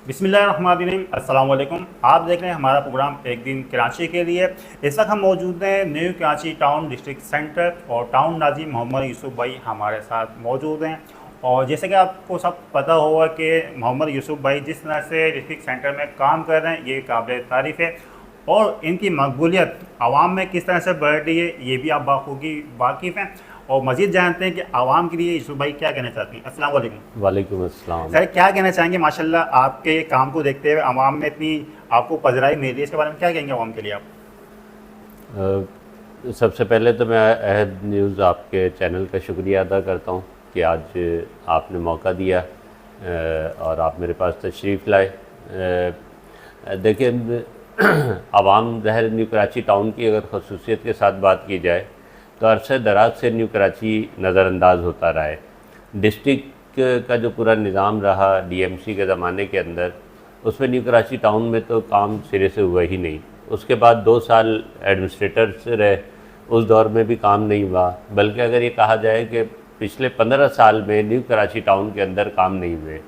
बिस्मिल्लाहिर्रहमानिर्रहीम, अस्सलाम वालेकुम। आप देख रहे हैं हमारा प्रोग्राम एक दिन कराची के लिए। इस वक्त हम मौजूद हैं new Karachi town district centre और टाउन नाज़िम मोहम्मद यूसुफ भाई हमारे साथ मौजूद हैं। और जैसे कि आपको सब पता होगा कि मोहम्मद यूसुफ भाई जिस तरह से डिस्ट्रिक्ट सेंटर में काम कर रहे हैं ये काबिल तारीफ़ है और इनकी मकबूलियत आवाम में किस तरह से बढ़ रही है ये भी आप बाखूबी वाकिफ़ हैं। और मज़ीद जानते हैं कि आवाम के लिए यूसुफ भाई क्या कहना चाहते हैं। अस्सलाम वालेकुम। वालेकुम अस्सलाम। सर क्या कहना चाहेंगे, माशाल्लाह आपके काम को देखते हुए आवाम में इतनी आपको पजराई मिल रही है, इसके बारे में क्या कहेंगे आवाम के लिए आप? सबसे पहले तो मैं अहद न्यूज़ आपके चैनल का शुक्रिया अदा करता हूँ कि आज आपने मौका दिया और आप मेरे पास तशरीफ़ लाए। देखिए आवाम ज़हर न्यू कराची टाउन की अगर खसूसियत के साथ बात की जाए तो अरसे दराज से न्यू कराची नज़रअंदाज होता रहा है। डिस्ट्रिक्ट का जो पूरा निज़ाम रहा डीएमसी के ज़माने के अंदर, उसमें न्यू कराची टाउन में तो काम सिरे से हुआ ही नहीं। उसके बाद 2 साल एडमिनिस्ट्रेटर से रहे, उस दौर में भी काम नहीं हुआ। बल्कि अगर ये कहा जाए कि पिछले 15 साल में न्यू कराची टाउन के अंदर काम नहीं हुए।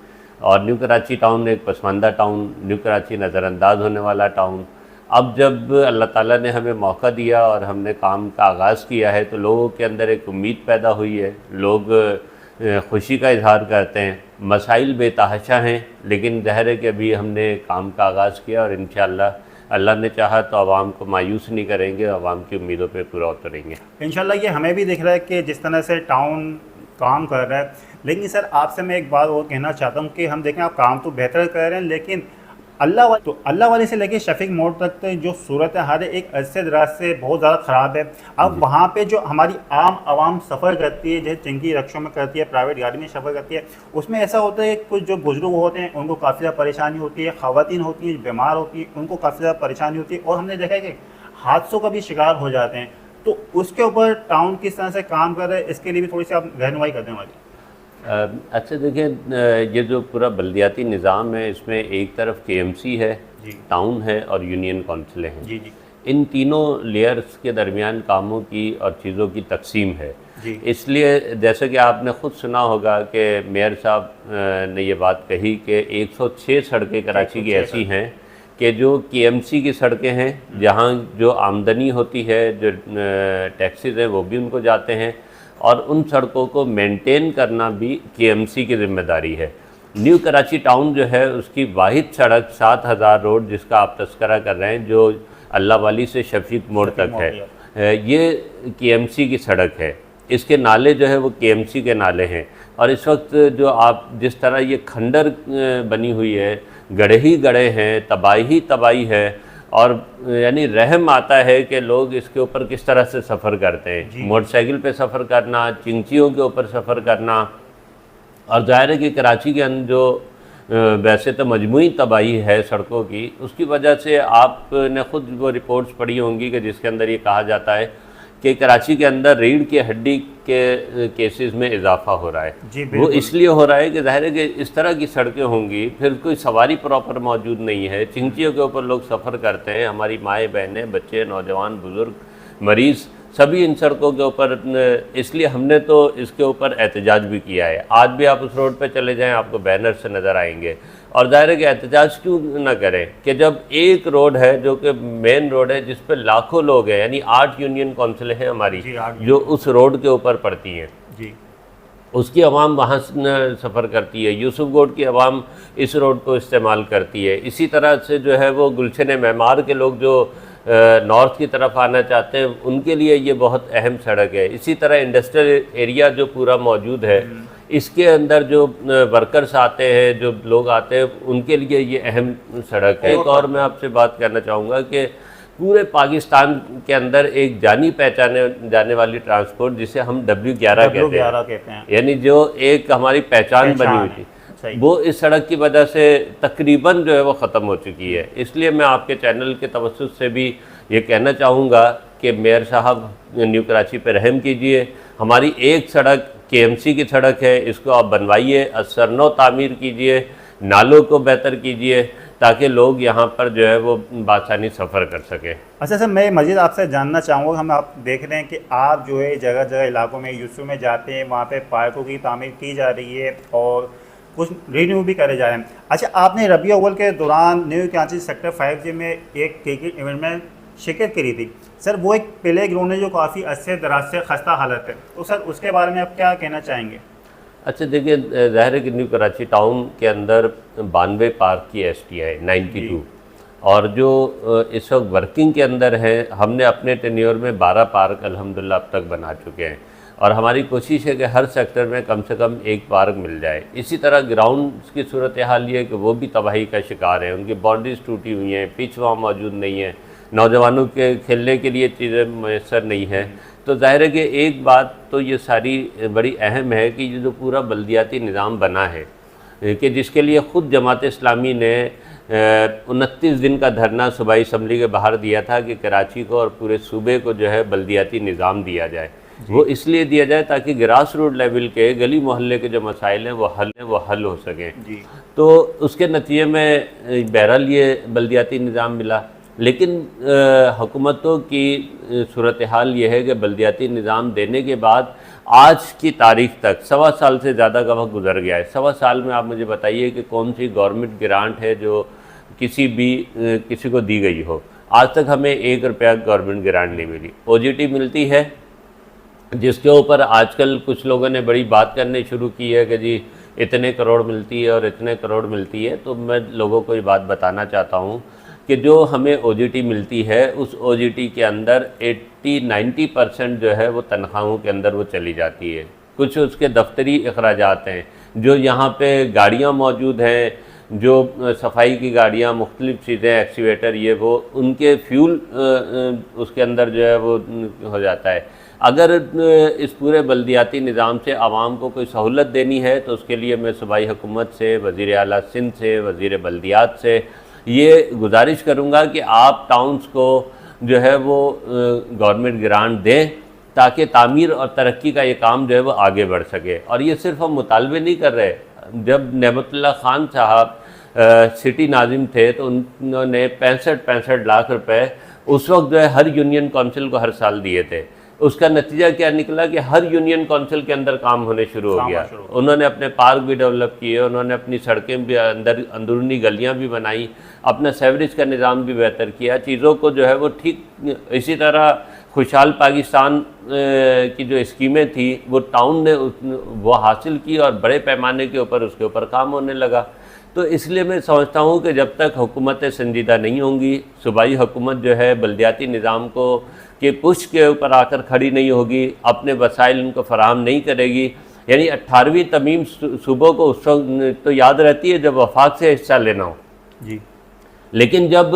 और न्यू कराची टाउन एक पसमानदा टाउन, न्यू कराची नज़रअंदाज होने वाला टाउन। अब जब अल्लाह ताला ने हमें मौका दिया और हमने काम का आगाज़ किया है तो लोगों के अंदर एक उम्मीद पैदा हुई है। लोग खुशी का इजहार करते हैं। मसाइल बेतहाशा हैं, लेकिन ज़ाहिर है कि अभी हमने काम का आगाज़ किया और इंशाअल्लाह अल्लाह ने चाहा तो आवाम को मायूस नहीं करेंगे, आवाम की उम्मीदों पे पूरा उतरेंगे इंशाल्लाह। ये हमें भी दिख रहा है कि जिस तरह से टाउन काम कर रहा है। लेकिन सर आपसे मैं एक बात और कहना चाहता हूँ कि हम देखें आप काम तो बेहतर कर रहे हैं, लेकिन अल्लाह वाले से लेके शफीक मोड़ तक तो जो सूरत है हर एक अरसे दराज से बहुत ज़्यादा ख़राब है। अब वहाँ पे जो हमारी आवाम सफ़र करती है, जैसे चिंकी रक्षों में करती है, प्राइवेट गाड़ी में सफ़र करती है, उसमें ऐसा होता है कुछ जो बुजुर्ग होते हैं उनको काफ़ी ज़्यादा परेशानी होती है, ख़वातीन होती हैं बीमार होती हैं उनको काफ़ी ज़्यादा परेशानी होती है और हमने देखा है कि हादसों का भी शिकार हो जाते हैं। तो उसके ऊपर टाउन किस तरह से काम कर रहे हैं इसके लिए भी थोड़ी सी आप रहनुमाई कर दें हमारी। अच्छा देखिए, ये जो पूरा बल्दियाती निज़ाम है इसमें एक तरफ केएमसी है, टाउन है और यूनियन काउंसिलें हैं। जी जी। इन तीनों लेयर्स के दरमियान कामों की और चीज़ों की तकसीम है। इसलिए जैसे कि आपने ख़ुद सुना होगा कि मेयर साहब ने ये बात कही कि 106 सड़कें कराची की ऐसी हैं कि जो केएमसी की सड़कें हैं, जहाँ जो आमदनी होती है, जो टैक्सेस हैं वो भी उनको जाते हैं और उन सड़कों को मेंटेन करना भी केएमसी की ज़िम्मेदारी है। न्यू कराची टाउन जो है उसकी वाहिद सड़क 7000 रोड जिसका आप तस्करा कर रहे हैं, जो अल्लाह वाली से शफीक मोड़ तक है, ये केएमसी की सड़क है। इसके नाले जो है वो केएमसी के नाले हैं। और इस वक्त जो आप जिस तरह ये खंडर बनी हुई है, गड्ढे ही गड्ढे हैं, तबाही है और यानी रहम आता है कि लोग इसके ऊपर किस तरह से सफ़र करते हैं। मोटरसाइकिल पे सफ़र करना, चिंचियों के ऊपर सफ़र करना, और ज़ाहिर है कि कराची के अंदर जो वैसे तो मजमूई तबाही है सड़कों की, उसकी वजह से आपने ख़ुद वो रिपोर्ट्स पढ़ी होंगी कि जिसके अंदर ये कहा जाता है कि कराची के अंदर रीढ़ की हड्डी के केसेस में इजाफा हो रहा है। वो इसलिए हो रहा है कि ज़ाहिर है कि इस तरह की सड़कें होंगी, फिर कोई सवारी प्रॉपर मौजूद नहीं है, चिंचियों के ऊपर लोग सफ़र करते हैं, हमारी माएँ बहनें, बच्चे, नौजवान, बुज़ुर्ग, मरीज़ सभी इन सड़कों के ऊपर। इसलिए हमने तो इसके ऊपर एहतजाज भी किया है। आज भी आप उस रोड पर चले जाएँ आपको बैनर से नज़र आएंगे। और ज़ाहिर है कि एहतजाज क्यों ना करें कि जब एक रोड है जो कि मेन रोड है जिस पर लाखों लोग हैं, यानी 8 यूनियन काउंसिलें हैं हमारी जो उस रोड के ऊपर पड़ती हैं, उसकी आवाम वहाँ सफ़र करती है। यूसुफ गोड की आवाम इस रोड को इस्तेमाल करती है। इसी तरह से जो है वो गुलशन मेमार के लोग जो नॉर्थ की तरफ आना चाहते हैं उनके लिए ये बहुत अहम सड़क है। इसी तरह इंडस्ट्रियल एरिया जो पूरा मौजूद है, इसके अंदर जो वर्कर्स आते हैं, जो लोग आते हैं, उनके लिए ये अहम सड़क है। एक और मैं आपसे बात करना चाहूँगा कि पूरे पाकिस्तान के अंदर एक जानी पहचाने जाने वाली ट्रांसपोर्ट जिसे हम W11 कहते हैं, यानी जो एक हमारी पहचान बनी हुई थी, वो इस सड़क की वजह से तकरीबन जो है वो ख़त्म हो चुकी है। इसलिए मैं आपके चैनल के तवज्जुह से भी ये कहना चाहूँगा कि मेयर साहब न्यू कराची पे रहम कीजिए। हमारी एक सड़क केएमसी की सड़क है, इसको आप बनवाइए, असरनो तामीर कीजिए, नालों को बेहतर कीजिए ताकि लोग यहाँ पर जो है वो बासानी सफ़र कर सकें। अच्छा सर, मैं मज़ीद आपसे जानना चाहूँगा, हम आप देख रहे हैं कि आप जो है जगह जगह इलाकों में यूसुफ में जाते हैं, वहाँ पे पार्कों की तामीर की जा रही है और कुछ रिन्यू भी करे जा रहे हैं। अच्छा, आपने रबी अव्वल के दौरान न्यू कराची सेक्टर 5G में एक क्रिकेट इवेंट में शिरकत करी थी सर। वो एक प्ले ग्राउंड है जो काफ़ी अच्छे दराज से खस्ता हालत है, तो सर उसके बारे में आप क्या कहना चाहेंगे? अच्छा देखिए, ज़ाहिर है कि न्यू कराची टाउन के अंदर 92 पार्क की STI 92, और जो इस वक्त वर्किंग के अंदर है, हमने अपने टेन्योर में 12 पार्क अल्हम्दुलिल्लाह अब तक बना चुके हैं, और हमारी कोशिश है कि हर सेक्टर में कम से कम एक पार्क मिल जाए। इसी तरह ग्राउंड की सूरत हाल ये है कि वो भी तबाही का शिकार है, उनकी बाउंड्रीज टूटी हुई हैं, पिच वहाँ मौजूद नहीं है, नौजवानों के खेलने के लिए चीज़ें मैसर नहीं है। तो ज़ाहिर है कि एक बात तो ये सारी बड़ी अहम है कि ये जो पूरा बल्दियाती निज़ाम बना है, कि जिसके लिए ख़ुद जमात इस्लामी ने 29 दिन का धरना सूबाई असम्बली के बाहर दिया था कि कराची को और पूरे सूबे को जो है बल्दियाती निज़ाम दिया जाए। वो इसलिए दिया जाए ताकि ग्रास रूट लेवल के गली मोहल्ले के जो मसाइल हैं वो हल हो सकें। तो उसके नतीजे में बहरहाल ये बल्दियाती निज़ाम मिला, लेकिन हुकूमतों की सूरत हाल ये है कि बल्दियाती निज़ाम देने के बाद आज की तारीख तक 1.25 साल से ज़्यादा का वक्त गुजर गया है। 1.25 साल में आप मुझे बताइए कि कौन सी गवर्नमेंट ग्रांट है जो किसी को दी गई हो। आज तक हमें 1 रुपया गवर्नमेंट ग्रांट नहीं मिली। OGT मिलती है, जिसके ऊपर आजकल कुछ लोगों ने बड़ी बात करनी शुरू की है कि जी इतने करोड़ मिलती है और इतने करोड़ मिलती है। तो मैं लोगों को ये बात बताना चाहता हूँ कि जो हमें OGT मिलती है, उस OGT के अंदर 80-90% जो है वो तनख्वाहों के अंदर वो चली जाती है। कुछ उसके दफ्तरी अखराजात हैं, जो यहाँ पे गाड़ियाँ मौजूद हैं, जो सफाई की गाड़ियाँ, मुख्तलिफ़ चीज़ें, एक्सीवेटर, ये वो उनके फ्यूल उसके अंदर जो है वो हो जाता है। अगर इस पूरे बल्दियाती निज़ाम से आवाम को कोई सहूलत देनी है तो उसके लिए मैं सूबाई हुकूमत से, वज़ीर आला सिंध से, वज़ीर बल्दियात से ये गुजारिश करूँगा कि आप टाउन्स को जो है वो गवर्नमेंट ग्रांट दें ताकि तामीर और तरक्की का ये काम जो है वो आगे बढ़ सके। और ये सिर्फ हम मुतालबे नहीं कर रहे। जब नेमतुल्लाह खान साहब सिटी नाजिम थे तो उन्होंने 65 लाख रुपए उस वक्त जो है हर यूनियन काउंसिल को हर साल दिए थे। उसका नतीजा क्या निकला कि हर यूनियन काउंसिल के अंदर काम होने शुरू हो गया। उन्होंने अपने पार्क भी डेवलप किए, उन्होंने अपनी सड़कें भी अंदरूनी गलियां भी बनाई, अपना सेवरेज का निज़ाम भी बेहतर किया, चीज़ों को जो है वो ठीक। इसी तरह खुशहाल पाकिस्तान की जो स्कीमें थी वो टाउन ने वो हासिल की और बड़े पैमाने के ऊपर उसके ऊपर काम होने लगा। तो इसलिए मैं समझता हूँ कि जब तक हुकूमतें संजीदा नहीं होंगी, सूबाई हुकूमत जो है बल्दियाती निज़ाम को के पुश के ऊपर आकर खड़ी नहीं होगी, अपने वसाइल उनको फराहम नहीं करेगी। यानी 18वीं तरमीम सूबों को उस वक्त तो याद रहती है जब वफाक से हिस्सा लेना हो जी, लेकिन जब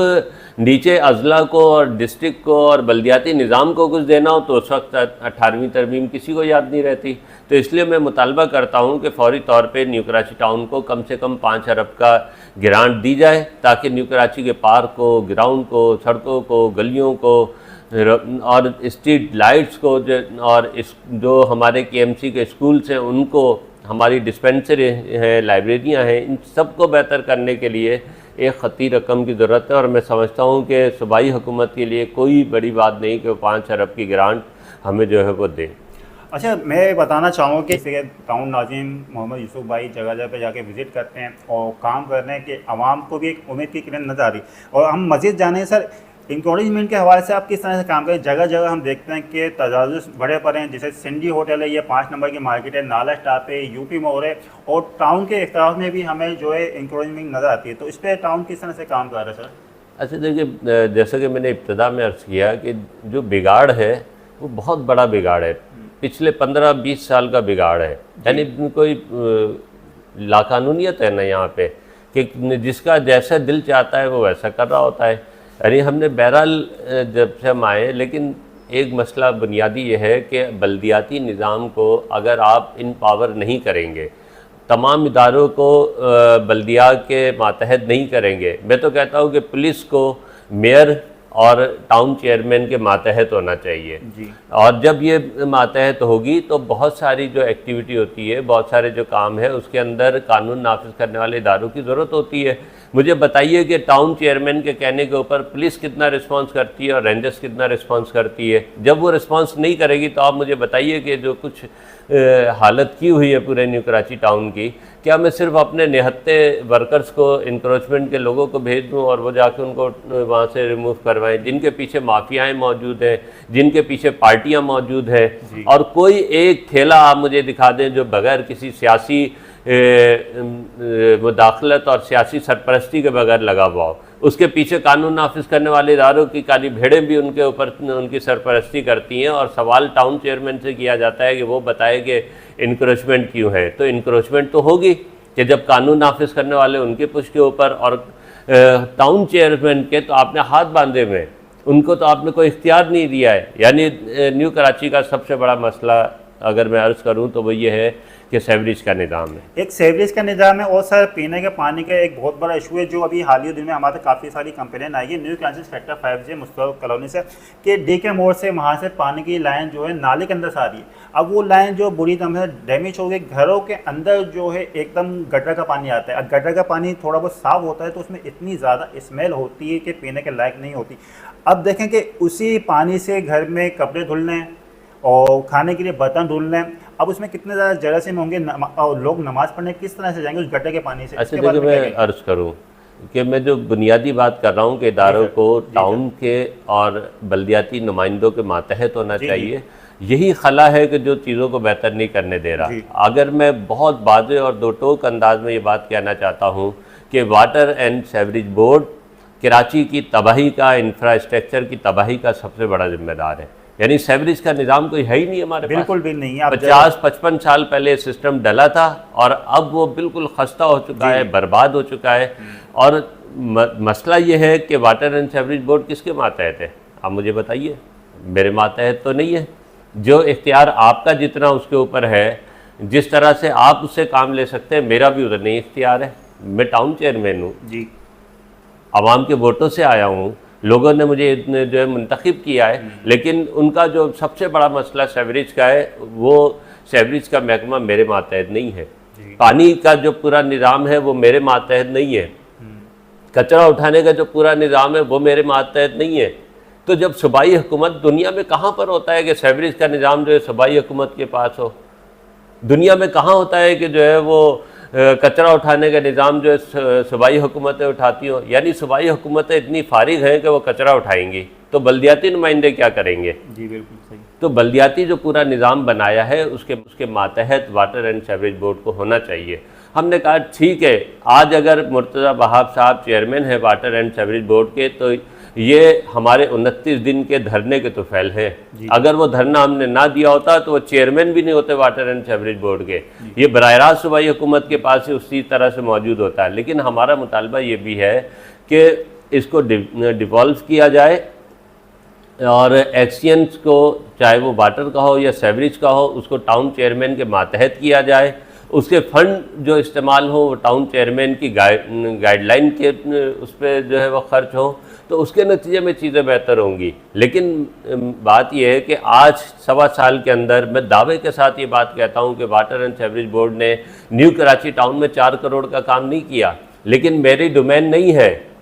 नीचे अजला को और डिस्ट्रिक्ट को और बल्दियाती निज़ाम को कुछ देना हो तो उस वक्त 18वीं तरमीम किसी को याद नहीं रहती। तो इसलिए मैं मुतालबा करता हूँ कि फौरी तौर पे न्यू कराची टाउन को कम से कम 5 अरब का ग्रांट दी जाए ताकि न्यू कराची के पार्क को, ग्राउंड को, सड़कों को, गलियों को और स्ट्रीट लाइट्स को और इस जो हमारे KMC के स्कूल्स हैं उनको, हमारी डिस्पेंसरी हैं, लाइब्रेरियाँ हैं, इन सब को बेहतर करने के लिए एक ख़ती रकम की ज़रूरत है। और मैं समझता हूँ कि सूबाई हुकूमत के लिए कोई बड़ी बात नहीं कि वो 5 अरब की ग्रांट हमें जो है वो दें। अच्छा, मैं बताना चाहूँगा कि टाउन नाज़िम मोहम्मद यूसुफ भाई जगह जगह पे जाके विज़िट करते हैं और काम कर रहे हैं कि आवाम को भी एक उम्मीद की किरण नज़र आ रही। और हम मज़ीद जाने सर इंकरेजमेंट के हवाले से आप किस तरह से काम करें? जगह जगह हम देखते हैं कि तजाजुज़ बड़े पड़े हैं, जैसे सिंडी होटल है, ये 5 नंबर की मार्केट है, नाला स्टॉप है, UP में हो रहे, और टाउन के इख्तियार में भी हमें जो है इंकरेजमेंट नज़र आती है। तो इस पर टाउन किस तरह से काम कर रहे हैं सर? अच्छा देखिए, जैसा कि मैंने इब्तिदा में अर्ज़ किया कि जो बिगाड़ है वो बहुत बड़ा बिगाड़ है, पिछले 15-20 साल का बिगाड़ है। यानी कोई लाकानूनियत है ना यहाँ पे कि जिसका जैसा दिल चाहता है वो वैसा कर रहा होता है। यानी हमने बहरहाल जब से हम आए, लेकिन एक मसला बुनियादी ये है कि बल्दियाती निज़ाम को अगर आप इन पावर नहीं करेंगे, तमाम इदारों को बल्दिया के मातहत नहीं करेंगे, मैं तो कहता हूँ कि पुलिस को मेयर और टाउन चेयरमैन के मातहत होना चाहिए जी। और जब ये मातहत होगी तो बहुत सारी जो एक्टिविटी होती है, बहुत सारे जो काम है, उसके अंदर कानून नाफिज करने वाले इदारों की ज़रूरत होती है। मुझे बताइए कि टाउन चेयरमैन के कहने के ऊपर पुलिस कितना रिस्पांस करती है और रेंजर्स कितना रिस्पांस करती है। जब वो रिस्पांस नहीं करेगी तो आप मुझे बताइए कि जो कुछ हालत की हुई है पूरे न्यू कराची टाउन की, क्या मैं सिर्फ अपने निहत्ते वर्कर्स को, इंक्रोचमेंट के लोगों को भेज दूं और वो जाके उनको वहाँ से रिमूव करवाएं, जिनके पीछे माफियाएं मौजूद हैं, जिनके पीछे पार्टियां मौजूद हैं, और कोई एक ठेला आप मुझे दिखा दें जो बगैर किसी सियासी मुदाखलत और सियासी सरपरस्ती के बगैर लगा हुआ हो, उसके पीछे कानून नाफिज करने वाले इदारों की काली भेड़ें भी उनके ऊपर उनकी सरपरस्ती करती हैं, और सवाल टाउन चेयरमैन से किया जाता है कि वो बताए कि इंक्रोचमेंट क्यों है। तो इंक्रोचमेंट तो होगी कि जब कानून नाफिज करने वाले उनके पुश के ऊपर, और टाउन चेयरमैन के तो आपने हाथ बांधे हुए, उनको तो आपने कोई इख्तियार नहीं दिया है। यानी न्यू कराची का सबसे बड़ा मसला अगर मैं अर्ज़ करूँ तो वो ये है कि सेवरेज का निज़ाम है, एक सेवरेज का निज़ाम है, और सर पीने के पानी का एक बहुत बड़ा इशू है जो अभी हाल ही दिन में हमारे काफ़ी सारी कंप्लेन आई है new Karachi sector 5J Mustafa colony से कि DK मोड़ से वहाँ से पानी की लाइन जो है नाले के अंदर से आ रही है। अब वो लाइन जो बुरी तरह से डैमेज हो गई, घरों के अंदर जो है एकदम गटर का पानी आता है। अब गटर का पानी थोड़ा बहुत साफ होता है तो उसमें इतनी ज़्यादा स्मेल होती है कि पीने के लायक नहीं होती। अब देखें कि उसी पानी से घर में कपड़े धुलने हैं और खाने के लिए बर्तन धुलने हैं, अब उसमें कितने ज़्यादा जरासीम होंगे और लोग नमाज़ पढ़ने किस तरह से जाएंगे उस गड्ढे के पानी से। अच्छा देखिए, मैं अर्ज़ करूँ कि मैं जो बुनियादी बात कर रहा हूँ कि इदारों को टाउन के और बल्दियाती नुमाइंदों के मातहत होना चाहिए, यही खला है कि जो चीज़ों को बेहतर नहीं करने दे रहा। अगर मैं बहुत वाज़ेह और दो टोक अंदाज में ये बात कहना चाहता हूँ कि water and sewerage board Karachi की तबाही का, इंफ्रास्ट्रक्चर की तबाही का सबसे बड़ा जिम्मेदार है। यानी सेवरेज का निज़ाम कोई है ही नहीं हमारे पास, बिल्कुल भी नहीं है। 50-55 साल पहले सिस्टम डला था और अब वो बिल्कुल खस्ता हो चुका है, बर्बाद हो चुका है। और मसला ये है कि वाटर एंड सेवरेज बोर्ड किसके मातहत है, आप मुझे बताइए। मेरे मातहत तो नहीं है। जो इख्तियार आपका जितना उसके ऊपर है, जिस तरह से आप उससे काम ले सकते हैं, मेरा भी उधर नहीं इख्तियार है। मैं टाउन चेयरमैन हूँ जी, आवाम के वोटों से आया हूँ, लोगों ने मुझे जो है मुंतखब किया है, लेकिन उनका जो सबसे बड़ा मसला सेवरेज का है, वो सेवरेज का महकमा मेरे मातहत नहीं है। पानी का जो पूरा निज़ाम है वो मेरे मातहत नहीं है। कचरा उठाने का जो पूरा निज़ाम है वो मेरे मातहत नहीं है। तो जब सूबाई हुकूमत, दुनिया में कहाँ पर होता है कि सेवरेज का निज़ाम जो है सूबाई हुकूमत के पास हो? दुनिया में कहाँ होता है कि जो है वो कचरा उठाने का निज़ाम जो है सूबाई हुकूमतें उठाती हो? यानी सूबाई हुकूमतें इतनी फारिग हैं कि वो कचरा उठाएंगी, तो बल्दियाती नुमाइंदे क्या करेंगे? जी बिल्कुल सही। तो बल्दियाती जो पूरा निज़ाम बनाया है उसके मातहत वाटर एंड सेवरेज बोर्ड को होना चाहिए। हमने कहा ठीक है, आज अगर मुर्तज़ा वहाब साहब चेयरमैन है वाटर एंड सेवरेज बोर्ड के, तो ये हमारे 29 दिन के धरने के तुफैल है। अगर वो धरना हमने ना दिया होता तो वो चेयरमैन भी नहीं होते वाटर एंड सेवरेज बोर्ड के, ये बराह रास्त सूबाई हुकूमत के पास ही उसी तरह से मौजूद होता है। लेकिन हमारा मुतालबा ये भी है कि इसको डिवॉल्व किया जाए और एक्सचेंज को, चाहे वो वाटर का हो या सेवरेज का हो, उसको टाउन चेयरमैन के मातहत किया जाए। उसके फंड जो इस्तेमाल हो वो टाउन चेयरमैन की गाइडलाइन के उस पर जो है वो खर्च हो, तो उसके नतीजे में चीज़ें बेहतर होंगी। लेकिन बात यह है कि आज 1.25 साल के अंदर मैं दावे के साथ ये बात कहता हूँ कि वाटर एंड सेवरेज बोर्ड ने न्यू कराची टाउन में 4 करोड़ का काम नहीं किया। लेकिन मेरी डोमेन नहीं है,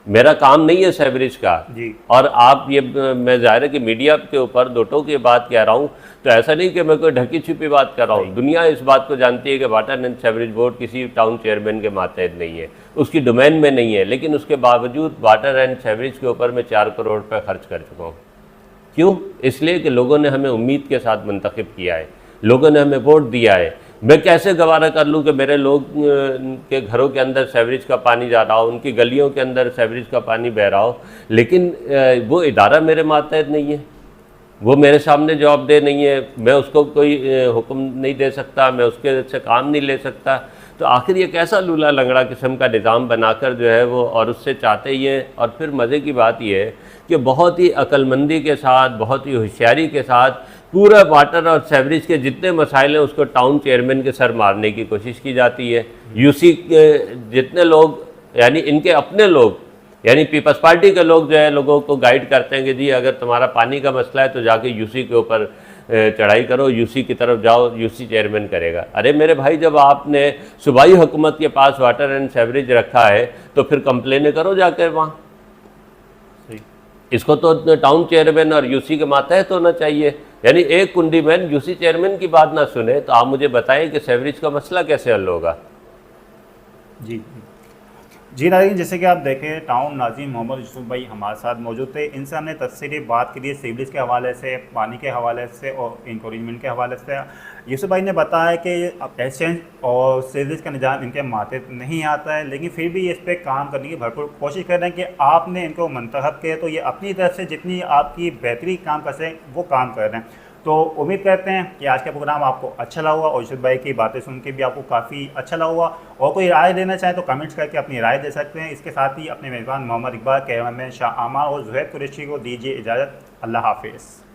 मेरा काम नहीं है सेवरेज का जी। और आप ये, मैं ज़ाहिर है कि मीडिया के ऊपर दो टोक की बात कह रहा हूँ, तो ऐसा नहीं कि मैं कोई ढकी छुपी बात कर रहा हूँ। दुनिया इस बात को जानती है कि वाटर एंड सेवरेज बोर्ड किसी टाउन चेयरमैन के मातहत नहीं है, उसकी डोमेन में नहीं है। लेकिन उसके बावजूद वाटर एंड सेवरेज के ऊपर मैं 4 करोड़ रुपये खर्च कर चुका हूँ। क्यों? इसलिए कि लोगों ने हमें उम्मीद के साथ मुंतखब किया है, लोगों ने हमें वोट दिया है। मैं कैसे गवारा कर लूँ कि मेरे लोग के घरों के अंदर सेवरेज का पानी जा रहा हो, उनकी गलियों के अंदर सेवरेज का पानी बह रहा हो, लेकिन वो इदारा मेरे मातहत नहीं है, वो मेरे सामने जवाबदेह नहीं है, मैं उसको कोई हुक्म नहीं दे सकता, मैं उसके से काम नहीं ले सकता। तो आखिर ये कैसा लूला लंगड़ा किस्म का निज़ाम बनाकर जो है वो, और उससे चाहते ही हैं। और फिर मज़े की बात यह है कि बहुत ही अक्लमंदी के साथ, बहुत ही होशियारी के साथ पूरा वाटर और सेवरेज के जितने मसाइल हैं उसको टाउन चेयरमैन के सर मारने की कोशिश की जाती है। यूसी के जितने लोग, यानी इनके अपने लोग, यानी पीपल्स पार्टी के लोग जो है लोगों को गाइड करते हैं कि जी अगर तुम्हारा पानी का मसला है तो जाके यूसी के ऊपर चढ़ाई करो, यूसी की तरफ जाओ, यूसी चेयरमैन करेगा। अरे मेरे भाई, जब आपने सूबाई हुकूमत के पास वाटर एंड सेवरेज रखा है तो फिर कंप्लेन करो जाकर वहाँ। इसको तो टाउन चेयरमैन और यूसी के मातहत होना चाहिए। यानी एक कुंडीमैन यूसी चेयरमैन की बात ना सुने तो आप मुझे बताएं कि सेवरेज का मसला कैसे हल होगा। जी जी नाज़रीन, जैसे कि आप देखें टाउन नाज़ीम मोहम्मद यूसुफ भाई हमारे साथ मौजूद थे। इनसे हमने तफसीली बात की सीवरेज के हवाले से, पानी के हवाले से और इंक्रोचमेंट के हवाले से। यूसुफ भाई ने बताया कि एक्सचेंज और सीवरेज का निज़ाम इनके माथे नहीं आता है, लेकिन फिर भी इस पर काम करने की भरपूर कोशिश कर रहे हैं कि आपने इनको मंतखब किया तो ये अपनी तरफ से जितनी आपकी बेहतरी काम कर सकें वो काम कर रहे हैं। तो उम्मीद करते हैं कि आज का प्रोग्राम आपको अच्छा लगा होगा और यूसुफ भाई की बातें सुन के भी आपको काफ़ी अच्छा लगा होगा। और कोई राय देना चाहे तो कमेंट्स करके अपनी राय दे सकते हैं। इसके साथ ही अपने मेज़बान मोहम्मद इकबाल, कैमरामैन शाह आमा और ज़ुहैब कुरैशी को दीजिए इजाज़त। अल्लाह हाफिज़।